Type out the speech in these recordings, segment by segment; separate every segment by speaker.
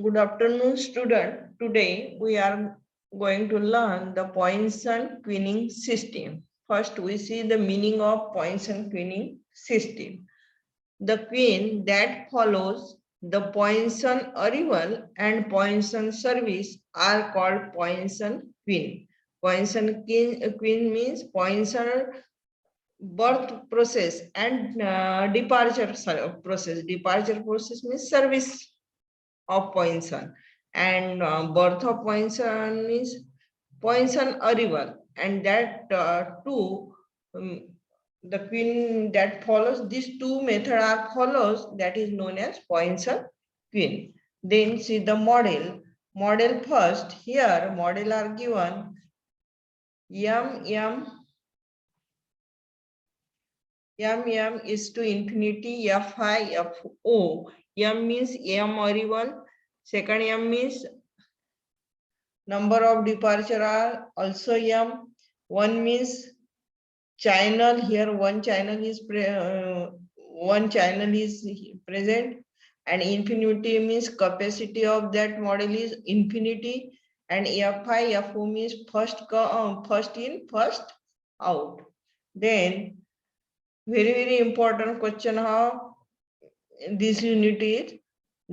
Speaker 1: Good afternoon, student. Today we are going to learn the Poisson queening system. First, we see the meaning of Poisson queening system. The queen that follows the Poisson arrival and Poisson service are called Poisson queen. Poisson queen means Poisson birth process and departure process. Departure process means service of Poisson, and birth of Poisson means Poisson arrival, and that um, the queen that follows these two method are follows, that is known as Poisson queen. Then see the model. Model first. Here model are given m is to infinity fi fo. M means m arrival. Second m means number of departure are also m. One means channel. Here one channel is present, and infinity means capacity of that model is infinity, and fi fo means first in first out. Then very important question how this unit is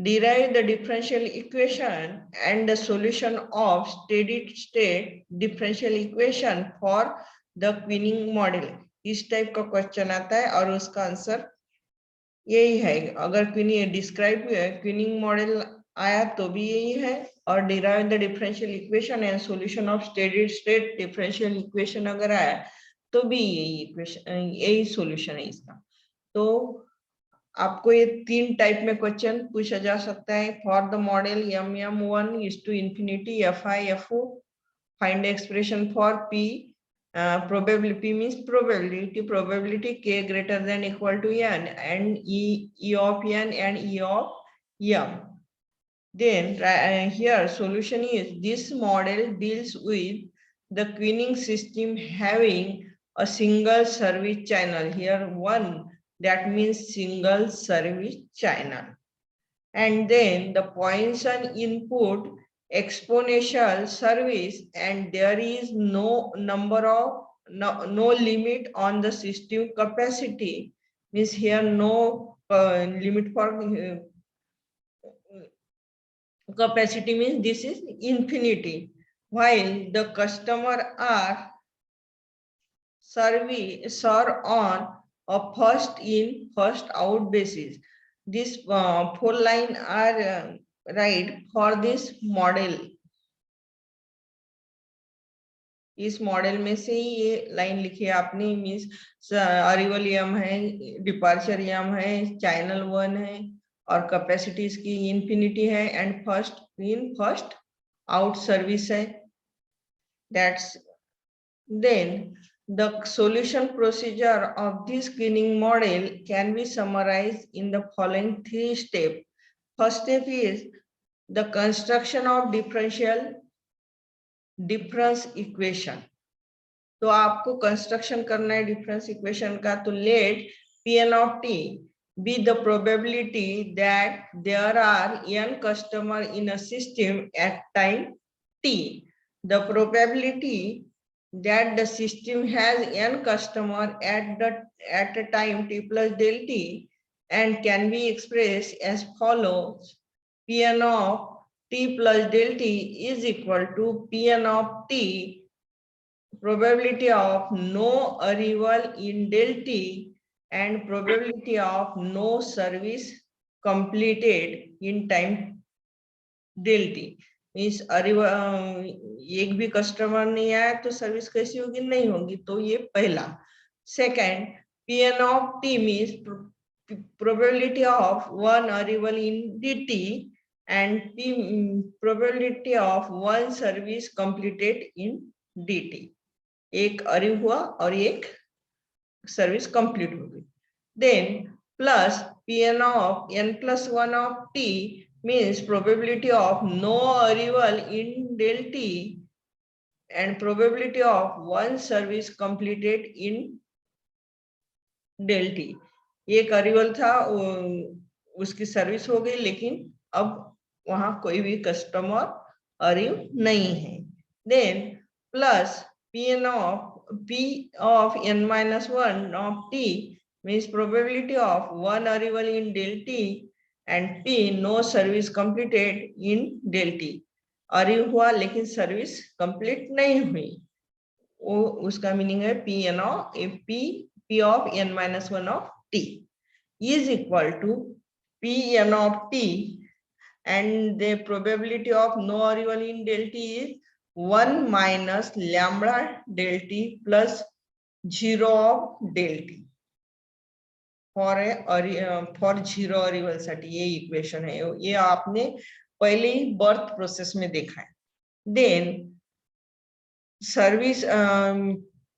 Speaker 1: derive the differential equation and the solution of steady state differential equation for the queuing model. इस type का question आता है और उसका answer यही है. अगर क्वीनिंग describe क्वीनिंग model आया तो भी यही है, और derive the differential equation and solution of steady state differential equation अगर आया तो भी यही इक्वेशन यही सॉल्यूशन है इसका. तो आपको ये तीन टाइप में क्वेश्चन पूछा जा सकता है. For the model m1 is to infinity fi fo, find expression for p. Probability p means probability k greater than equal to n, and e of n and e of m. Then here solution is this model deals with the queening system having a single service channel. Here one, that means single service channel. And then the Poisson input exponential service, and there is no limit on the system capacity. Means here no limit for capacity, means this is infinity, while the customer are serve on a first in first out basis. This four line are right for this model. इस model में से ही ये line लिखी है आपने. Means अरिवल यम है, departure यम है, channel 1 है, और कैपेसिटीज की इंफिनिटी है, and first in first out service है. That's then the solution procedure of this queening model can be summarized in the following 3 steps. First step is the construction of difference equation. तो आपको construction करना है difference equation का. तो late Pn of t be the probability that there are n customer in a system at time t. The probability that the system has n customer at a time t plus del t, and can be expressed as follows: Pn of t plus del t is equal to Pn of t probability of no arrival in del t and probability of no service completed in time del t. Means एक भी customer नहीं आया तो service कैसी होगी, नहीं होगी. तो ये पहला. Second, Pn of t means probability of one arrival in dt and probability of one service completed in dt. एक अरिव हुआ और एक सर्विस कंप्लीट हो गई. Then plus Pn of n plus 1 of t means probability of no arrival in del t and probability of one service completed in del t. एक अरिवल था, उसकी service हो गई, लेकिन अब वहां कोई भी कस्टमर अरीव नहीं है. Then plus P of n minus 1 of t means probability of one arrival in del t and P no service completed in del t. अरीव हुआ लेकिन सर्विस कंप्लीट नहीं हुई, वो उसका मीनिंग है P of n minus 1 of t is equal to Pn of t, and the probability of no arrival in del t is 1 minus lambda del t plus 0 of del t for zero arrival साठी. ये equation है, ये आपने पहले ही birth process में देखा है. Then service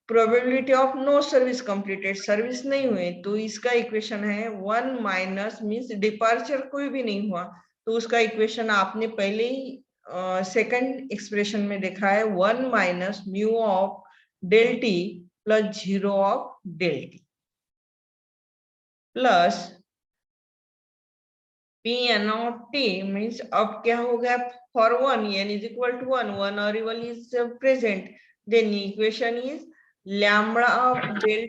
Speaker 1: probability of no service completed, service नहीं हुए तो इसका इक्वेशन है 1 माइनस मीन्स डिपार्चर कोई भी नहीं हुआ, तो उसका इक्वेशन आपने पहले ही सेकंड एक्सप्रेशन में देखा है 1 minus mu of del t plus 0 of del t plus Pn of t means अब क्या हो गया, for 1 n is equal to 1 arrival is present, then equation is lambda of del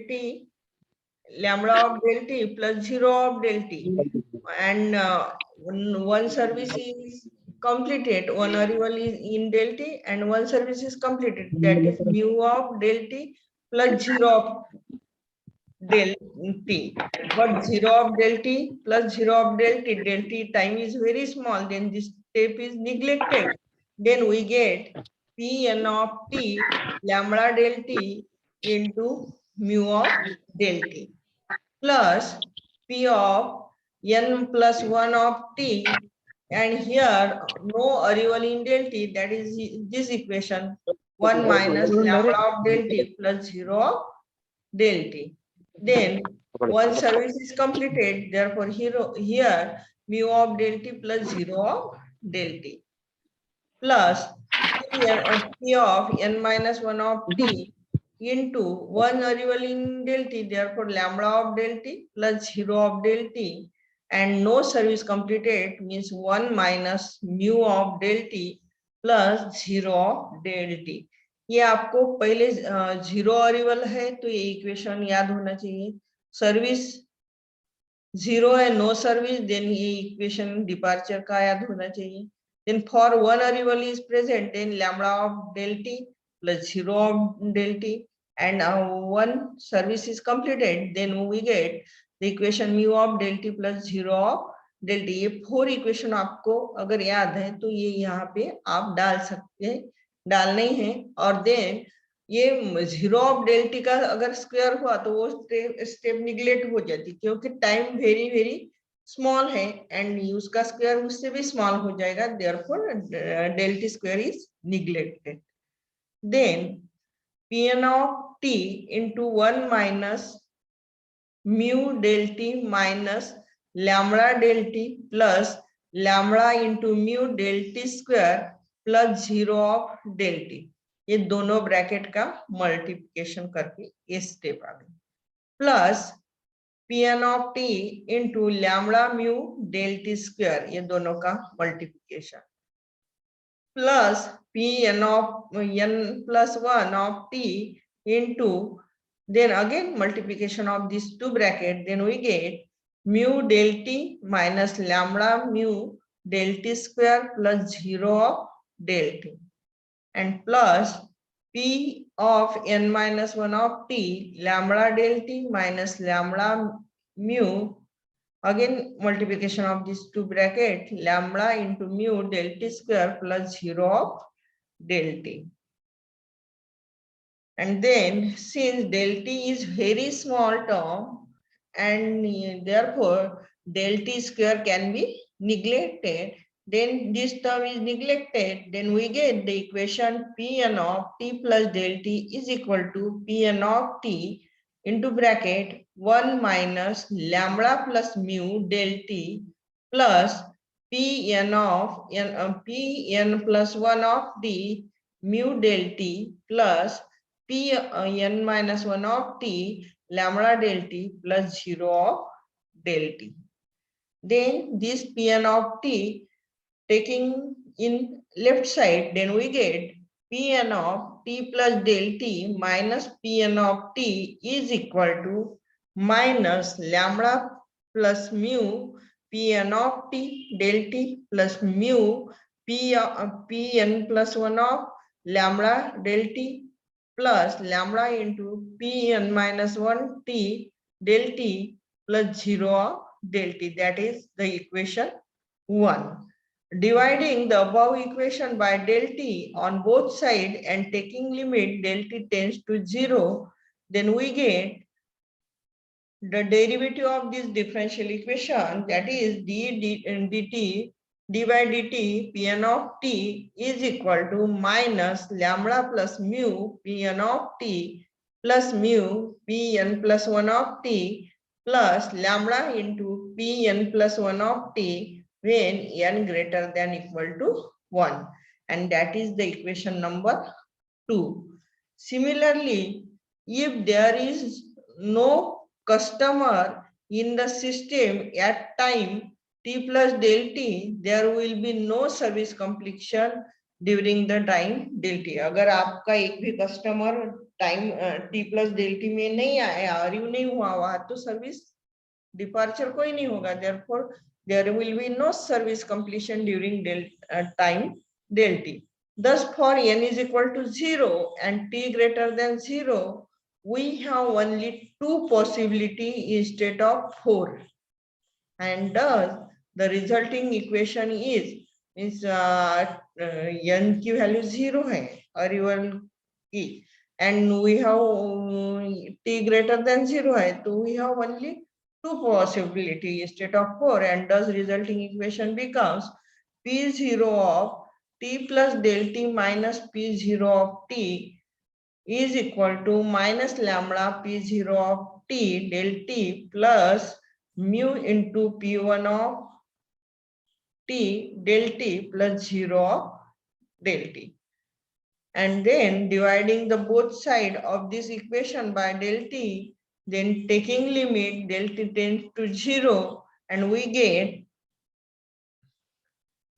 Speaker 1: t plus 0 of del t, and one service is completed, one arrival is in del t and one service is completed, that is mu of del t plus 0 of del t. But 0 of del t plus 0 of del t time is very small, then this step is neglected, then we get Pn of t lambda del t into mu of del t plus P of n plus 1 of t, and here no arrival in del t, that is this equation 1 minus lambda of del t plus 0 of del t. Then one service is completed, therefore here mu of del t plus 0 of del t plus P of n minus 1 of t into 1 arrival in del t, therefore lambda of del t plus 0 of del t, and no service completed means 1 minus mu of del t plus 0 of del t. ये आपको पहले zero अरिवल है तो ये equation याद होना चाहिए. Service zero है, नो सर्विस, देन ये इक्वेशन डिपार्चर का याद होना चाहिए. Then for one arrival is present, then lambda of del t plus 0 of del t, and one service is completed, then we get the equation mu of del t plus 0 of del t. ये 4 equation आपको अगर याद है तो ये यहाँ पे आप डाल सकते हैं, डालने हैं. और देन ये 0 ऑफ डेल टी का अगर स्क्वायर हुआ तो वो स्टेप निगलेक्ट हो जाती, क्योंकि टाइम वेरी वेरी स्मॉल है एंड उसका स्क्वायर उससे भी स्मॉल हो जाएगा, therefore del t square is neglected. Then Pn of t into 1 minus mu del t minus lambda del t plus lambda into mu del t square plus 0 of del t. ये दोनों bracket का multiplication करके ये step आ गई. Plus Pn of t into lambda mu del t square, ये दोनों का multiplication plus Pn of n plus 1 of t into, then again multiplication of these two bracket, then we get mu del t minus lambda mu del t square plus 0 of del t, and plus P of n minus 1 of t lambda del t minus lambda mu, again multiplication of these two bracket, lambda into mu del t square plus 0 of del t. And then since del t is very small term and therefore del t square can be neglected, then this term is neglected, then we get the equation Pn of t plus del t is equal to Pn of t into bracket 1 minus lambda plus mu del t plus Pn of Pn plus 1 of t mu del t plus Pn minus 1 of t lambda del t plus 0 of del t. Then this Pn of t taking in left side, then we get Pn of t plus del t minus Pn of t is equal to minus lambda plus mu Pn of t del t plus mu Pn plus 1 of lambda del t plus lambda into Pn minus 1 t del t plus 0 of del t. That is the equation 1. Dividing the above equation by del t on both sides and taking limit del t tends to 0, then we get the derivative of this differential equation, that is dt d by dt Pn of t is equal to minus lambda plus mu Pn of t plus mu Pn plus 1 of t plus lambda into Pn plus 1 of t when n greater than equal to 1, and that is the equation number 2. Similarly, if there is no customer in the system at time t plus del t, there will be no service completion during the time del t. अगर आपका एक भी customer time t plus del t में नहीं आया, अरिव नहीं हुआ वहां, तो सर्विस डिपार्चर कोई नहीं होगा. Therefore, there will be no service completion during time del t. Thus, for n is equal to 0 and t greater than 0, we have only 2 possibility instead of 4. And thus, the resulting equation is n की value 0 है, arrival की, and we have t greater than 0 है, so we have only 2 possibility instead of 4, and thus resulting equation becomes P0 of t plus del t minus P0 of t is equal to minus lambda P0 of t del t plus mu into P1 of t del t plus 0 of del t. And then dividing the both side of this equation by del t, then taking limit del t tends to 0, and we get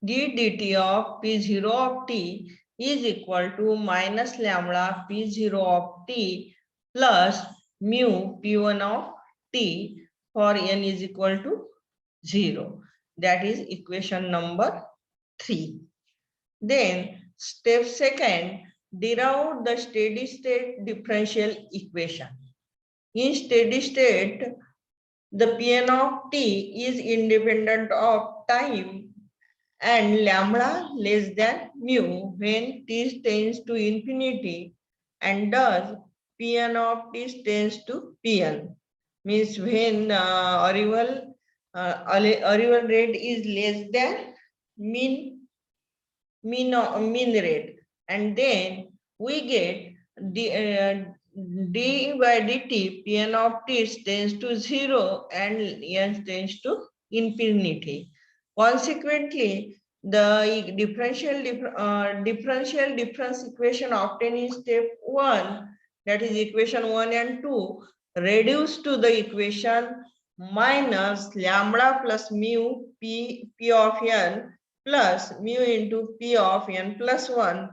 Speaker 1: d dt of P0 of t is equal to minus lambda P0 of t plus mu P1 of t for n is equal to 0. That is equation number 3. Then step second, derive the steady state differential equation. In steady state, the Pn of t is independent of time and lambda less than mu when t tends to infinity, and thus Pn of t tends to Pn. Means when arrival rate is less than mean rate, and then we get d by dt Pn of t tends to 0 and n tends to infinity. Consequently, the differential difference equation obtained in step 1, that is equation 1 and 2, reduced to the equation minus lambda plus mu p of n plus mu into p of n plus 1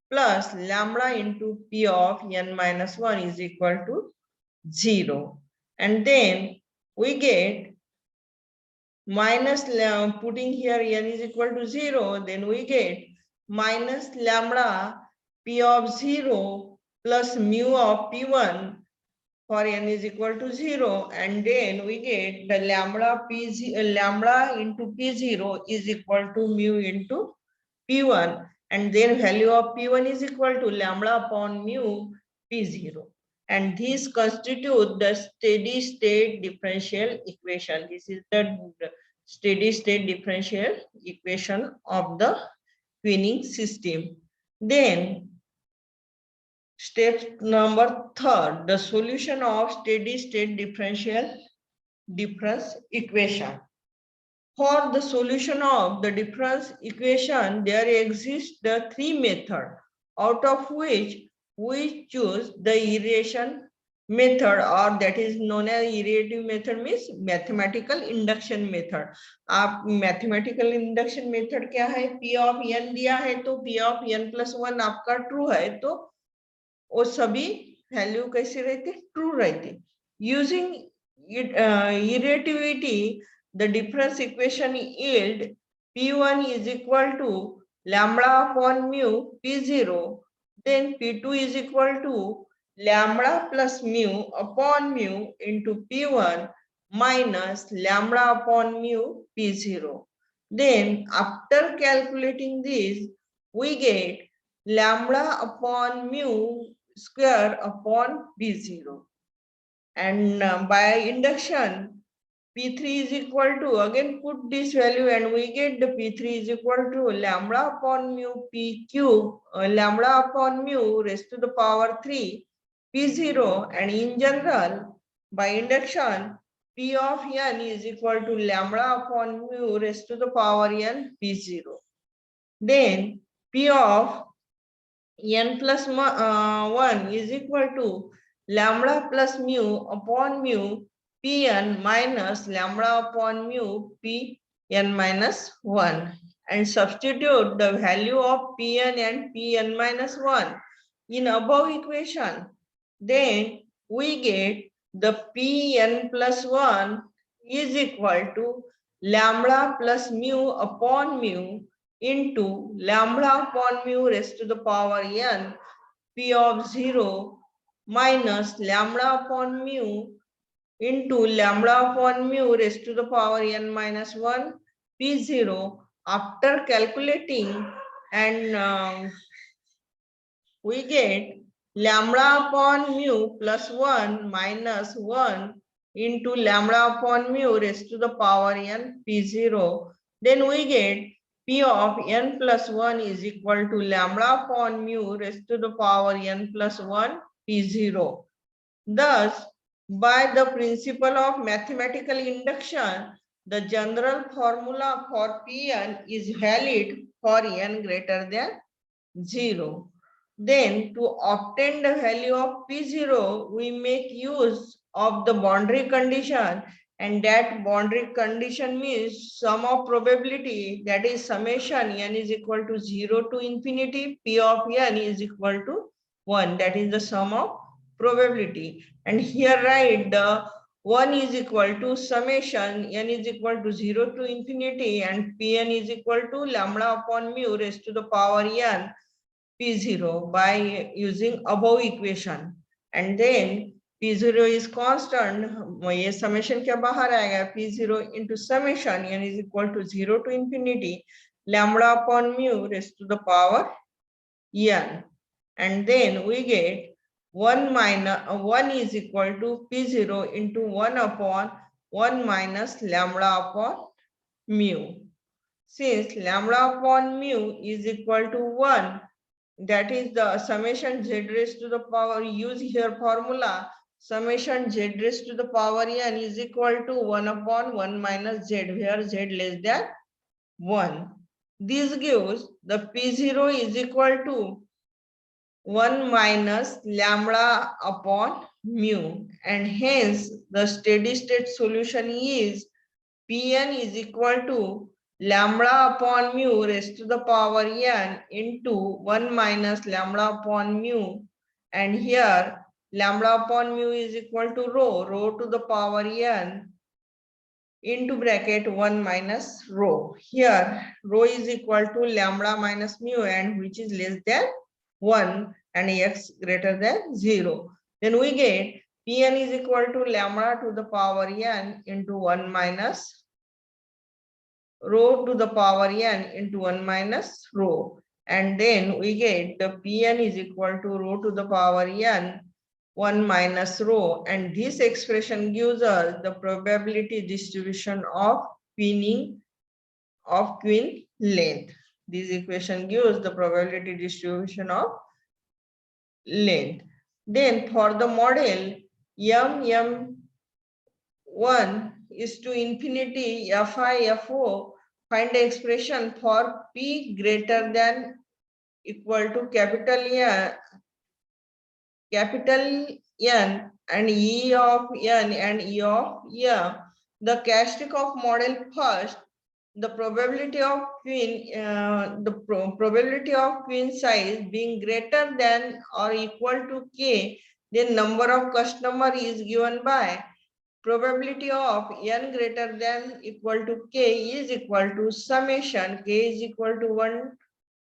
Speaker 1: plus lambda into p of n minus 1 is equal to 0. And then we get minus, putting here n is equal to 0, then we get minus lambda p of 0 plus mu of p1 for n is equal to 0, and then we get the lambda into p0 is equal to mu into p1, and then value of p1 is equal to lambda upon mu p0, and this constitute the steady state differential equation. This is the steady state differential equation of the Queening system. Then step number 3, the solution of steady state differential difference equation. For the solution of the difference equation, there exists the 3 methods, out of which we choose the iteration method, or that is known as iterative method, means mathematical induction method. आप mathematical induction method क्या है, p of n दिया है तो p of n plus 1 आपका true है तो वो सभी वैल्यू कैसे रहते, ट्रू रहते. Using iterativity, the difference equation yield p1 is equal to lambda upon mu p0, then p2 is equal to lambda plus mu upon mu into p1 minus lambda upon mu p0. Then after calculating this, we get lambda upon mu square upon p0. And by induction, P3 is equal to, again put this value and we get the P3 is equal to lambda upon mu P cube, lambda upon mu raised to the power 3 P0, and in general, by induction, P of n is equal to lambda upon mu raised to the power n P0. Then P of n plus 1 is equal to lambda plus mu upon mu Pn minus lambda upon mu Pn minus 1, and substitute the value of Pn and Pn minus 1 in above equation. Then we get the Pn plus 1 is equal to lambda plus mu upon mu into lambda upon mu raised to the power n P of 0 minus lambda upon mu into lambda upon mu raised to the power n minus 1 P0. After calculating, and we get lambda upon mu plus 1 minus 1 into lambda upon mu raised to the power n P0. Then we get P of n plus 1 is equal to lambda upon mu raised to the power n plus 1 P0. Thus, by the principle of mathematical induction, the general formula for Pn is valid for n greater than 0. Then, to obtain the value of P0, we make use of the boundary condition, and that boundary condition means sum of probability, that is summation n is equal to 0 to infinity, P of n is equal to 1, that is the sum of probability. And here write the 1 is equal to summation n is equal to 0 to infinity, and Pn is equal to lambda upon mu raised to the power n P0 by using above equation. And then P0 is constant, ये summation क्या बाहर आएगा, P0 into summation n is equal to 0 to infinity lambda upon mu raised to the power n. And then we get 1 is equal to P0 into 1 upon 1 minus lambda upon mu. Since lambda upon mu is equal to 1, that is the summation z raised to the power, use here formula, summation z raised to the power n is equal to 1 upon 1 minus z, where z less than 1. This gives the P0 is equal to 1 minus lambda upon mu, and hence the steady state solution is Pn is equal to lambda upon mu raised to the power n into 1 minus lambda upon mu, and here lambda upon mu is equal to rho to the power n into bracket 1 minus rho. Here rho is equal to lambda minus mu, and which is less than 1 and x greater than 0. Then we get Pn is equal to lambda to the power n into 1 minus rho to the power n into 1 minus rho, and then we get the Pn is equal to rho to the power n 1 minus rho, and this expression gives us the probability distribution of queen length. This equation gives the probability distribution of length. Then for the model M1 is to infinity Fi Fo, find the expression for P greater than equal to capital N and E of n and E of m. The characteristic of model first, the probability of probability of queen size being greater than or equal to k, then number of customer is given by probability of n greater than equal to k is equal to summation k is equal to 1,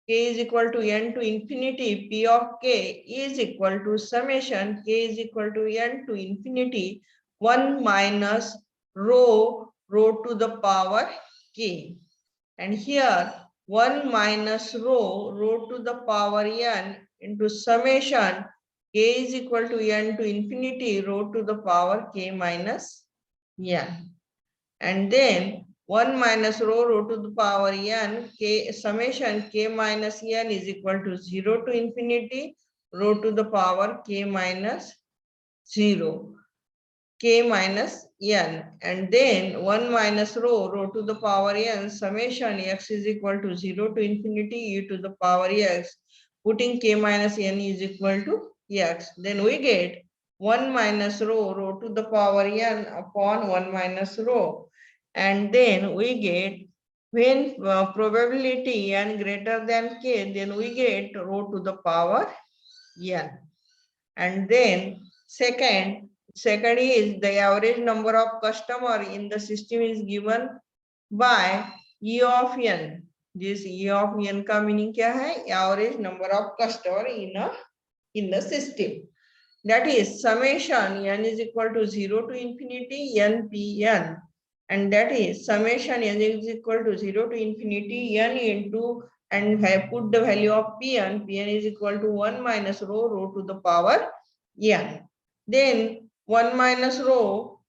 Speaker 1: k is equal to n to infinity, p of k is equal to summation k is equal to n to infinity 1 minus rho to the power k. And here 1 minus rho to the power n into summation k is equal to n to infinity rho to the power k minus n. And then 1 minus rho to the power n k summation k minus n is equal to 0 to infinity rho to the power k minus 0 k minus n, and then 1 minus rho to the power n summation x is equal to 0 to infinity e to the power x, putting k minus n is equal to x. Then we get 1 minus rho to the power n upon 1 minus rho. And then we get when probability n greater than k, then we get rho to the power n. And then second is the average number of customer in the system is given by E of n. This E of n का meaning क्या है? Average number of customer in the system. That is summation n is equal to 0 to infinity npn, and that is summation n is equal to 0 to infinity n into, and have put the value of pn is equal to 1 minus rho to the power n. Then 1 minus rho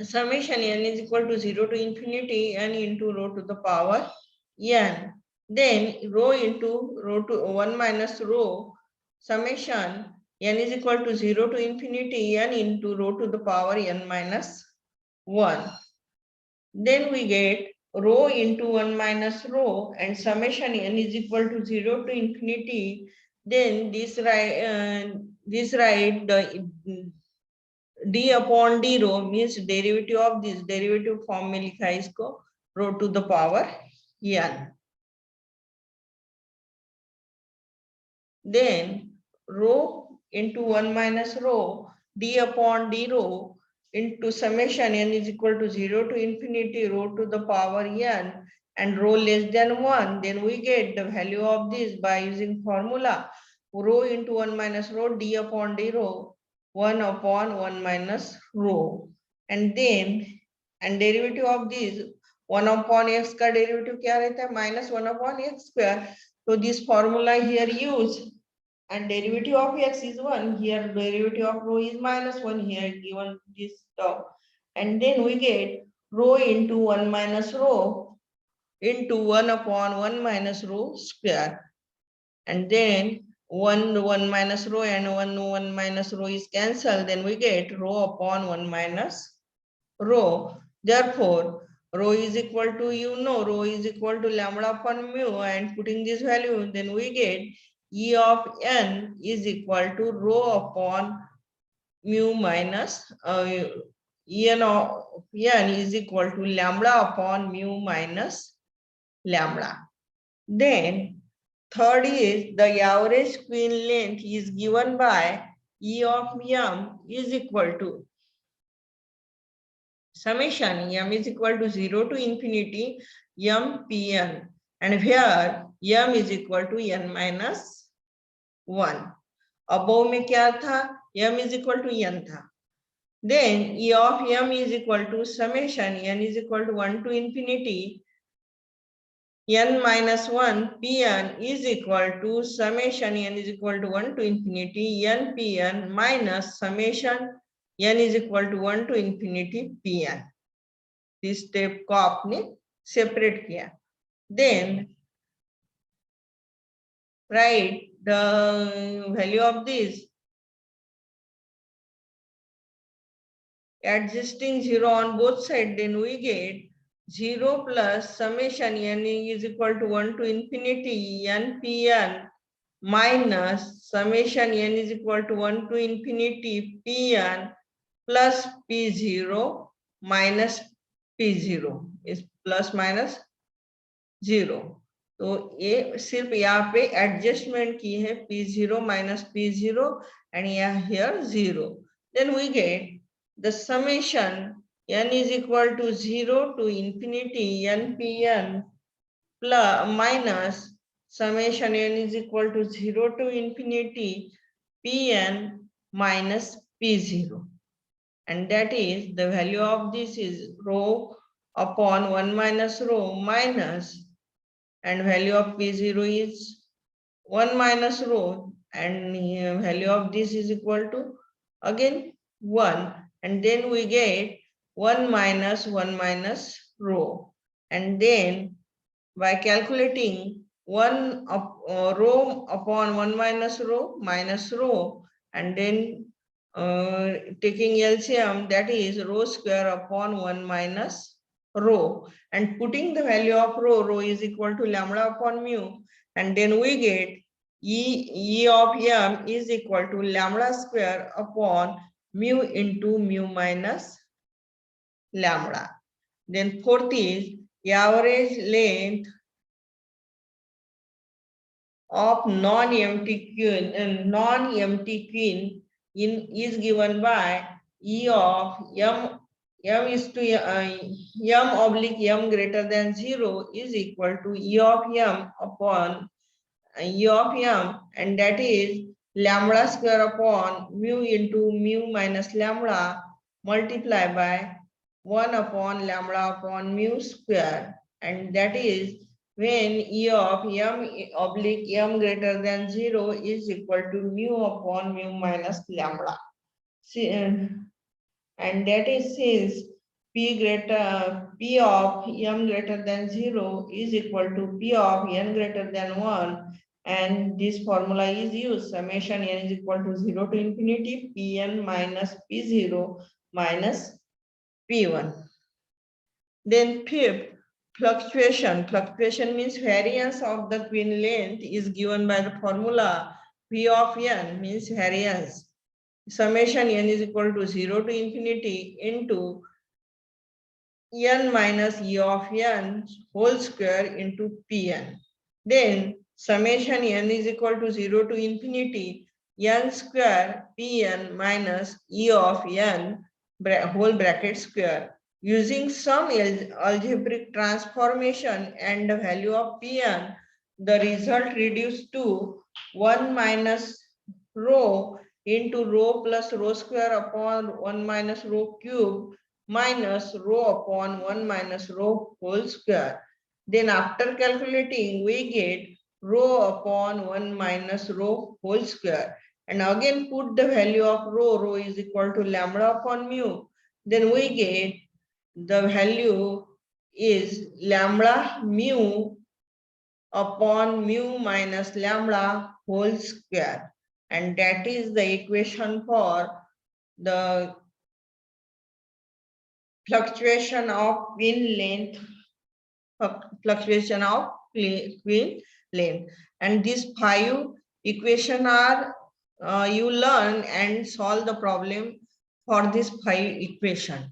Speaker 1: summation n is equal to 0 to infinity n into rho to the power n. Then rho to 1 minus rho summation n is equal to 0 to infinity n into rho to the power n minus 1. Then we get rho into 1 minus rho and summation n is equal to 0 to infinity. Then this right the d upon d rho means derivative of this, derivative form में लिखा है इसको rho to the power n. Then rho into 1 minus rho d upon d rho into summation n is equal to 0 to infinity rho to the power n and rho less than 1. Then we get the value of this by using formula rho into 1 minus rho d upon d rho 1 upon 1 minus rho. And then derivative of this 1 upon x का derivative क्या रहता है? Minus 1 upon x square. So this formula here used, and derivative of x is 1. Here derivative of rho is minus 1. Here given this term. And then we get rho into 1 minus rho into 1 upon 1 minus rho square. And then 1 minus rho and 1 minus rho is cancelled. Then we get rho upon 1 minus rho. Therefore, rho is equal to, rho is equal to lambda upon mu, and putting this value, then we get E of n is equal to rho upon mu minus en of n is equal to lambda upon mu minus lambda. Then third is the average queen length is given by E of m is equal to summation m is equal to 0 to infinity m pn, and here m is equal to n minus 1. Above में क्या था? m is equal to n था. Then E of m is equal to summation n is equal to 1 to infinity n minus 1 pn is equal to summation n is equal to 1 to infinity n pn minus summation n is equal to 1 to infinity pn. This step को आपने separate किया. Then write the value of this adjusting 0 on both sides, then we get 0 plus summation n is equal to 1 to infinity n pn minus summation n is equal to 1 to infinity Pn plus P0 minus P0 is plus minus 0. तो ये सिर्फ यहाँ पे adjustment की है P0 minus P0 and here 0. Then we get the summation n is equal to 0 to infinity nPn plus minus summation n is equal to 0 to infinity Pn minus P0. And that is the value of this is rho upon 1 minus rho minus, and value of P0 is 1 minus rho, and value of this is equal to again 1, and then we get 1 minus rho, and then by calculating 1 rho upon 1 minus rho, and then taking LCM, that is rho square upon 1 minus rho, and putting the value of rho is equal to lambda upon mu, and then we get E of m is equal to lambda square upon mu into mu minus lambda. Then fourth is average length of non-empty queen is given by E of m is to m oblique m greater than 0 is equal to E of m upon E of m, and that is lambda square upon mu into mu minus lambda multiplied by 1 upon lambda upon mu square, and that is when E of m oblique m greater than 0 is equal to mu upon mu minus lambda. See, and that is since P of m greater than 0 is equal to P of n greater than 1, and this formula is used. Summation n is equal to 0 to infinity Pn minus P0 minus P1. Then fifth, fluctuation. Fluctuation means variance of the queen length is given by the formula P of n means variance. Summation n is equal to 0 to infinity into n minus E of n whole square into Pn. Then summation n is equal to 0 to infinity n square Pn minus E of n whole bracket square. Using some algebraic transformation and the value of Pn, the result reduced to 1 minus rho into rho plus rho square upon 1 minus rho cube minus rho upon 1 minus rho whole square. Then after calculating, we get rho upon 1 minus rho whole square. And again put the value of rho is equal to lambda upon mu. Then we get the value is lambda mu upon mu minus lambda whole square. And that is the equation for the fluctuation of queen length, and these 5 equations are you learn and solve the problem for this 5 equation.